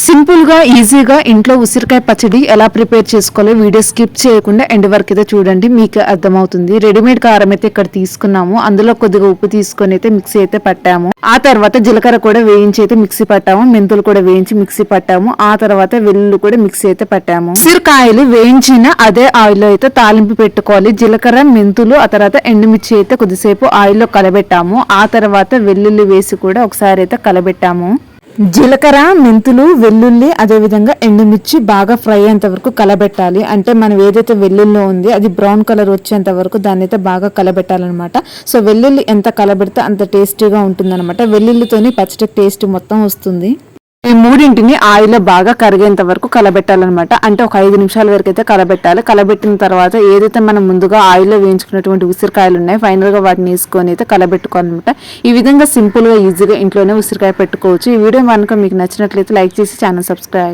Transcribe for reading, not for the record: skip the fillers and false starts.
Simple గా ఈజీగా ఇంట్లో ఉసిరికాయ పచ్చడి ఎలా ప్రిపేర్ చేసుకోవాలో వీడియో స్కిప్ చేయకుండా ఎండ్ వరకు అయితే చూడండి, మీకు అర్థమవుతుంది. రెడీమేడ్ కారం అయితే ఇక్కడ తీసుకున్నాము. అందులో కొద్దిగా ఉప్పు తీసుకొని అయితే మిక్సీ అయితే పట్టాము. ఆ తర్వాత జీలకర్ర కూడా వేయించి అయితే మిక్సీ పట్టాము. మెంతులు కూడా వేయించి మిక్సీ పట్టాము. ఆ తర్వాత వెల్లుల్లి కూడా మిక్సీ అయితే పట్టాము. ఉసిరికాయలు వేయించిన అదే ఆయిల్ అయితే తాలింపు పెట్టుకోవాలి. జీలకర్ర, మెంతులు, ఆ తర్వాత ఎండుమిర్చి అయితే కొద్దిసేపు ఆయిల్లో కలబెట్టాము. ఆ తర్వాత వెల్లుల్లి వేసి కూడా ఒకసారి అయితే కలబెట్టాము. జీలకర్ర, మెంతులు, వెల్లుల్లి, అదేవిధంగా ఎండుమిర్చి బాగా ఫ్రై అయ్యేంత వరకు కలబెట్టాలి. అంటే మనం ఏదైతే వెల్లుల్లి ఉంది అది బ్రౌన్ కలర్ వచ్చేంత వరకు దాన్ని అయితే బాగా కలబెట్టాలన్నమాట. సో వెల్లుల్లి ఎంత కలబెడితే అంత టేస్టీగా ఉంటుందన్నమాట. వెల్లుల్లితోని పచ్చడి టేస్ట్ మొత్తం వస్తుంది. ఈ మూడింటిని ఆయిల్లో బాగా కరిగేంత వరకు కలబెట్టాలన్నమాట. అంటే ఒక 5 నిమిషాల వరకు అయితే కలబెట్టాలి. కలబెట్టిన తర్వాత ఏదైతే మనం ముందుగా ఆయిల్లో వేయించుకున్నటువంటి ఉసిరికాయలు ఉన్నాయి, ఫైనల్ గా వాటిని వేసుకొని అయితే కలబెట్టుకోవాలన్నమాట. ఈ విధంగా సింపుల్ గా ఈజీగా ఇంట్లోనే ఉసిరికాయ పెట్టుకోవచ్చు. ఈ వీడియో కనుక మీకు నచ్చినట్లయితే లైక్ చేసి ఛానల్ సబ్స్క్రైబ్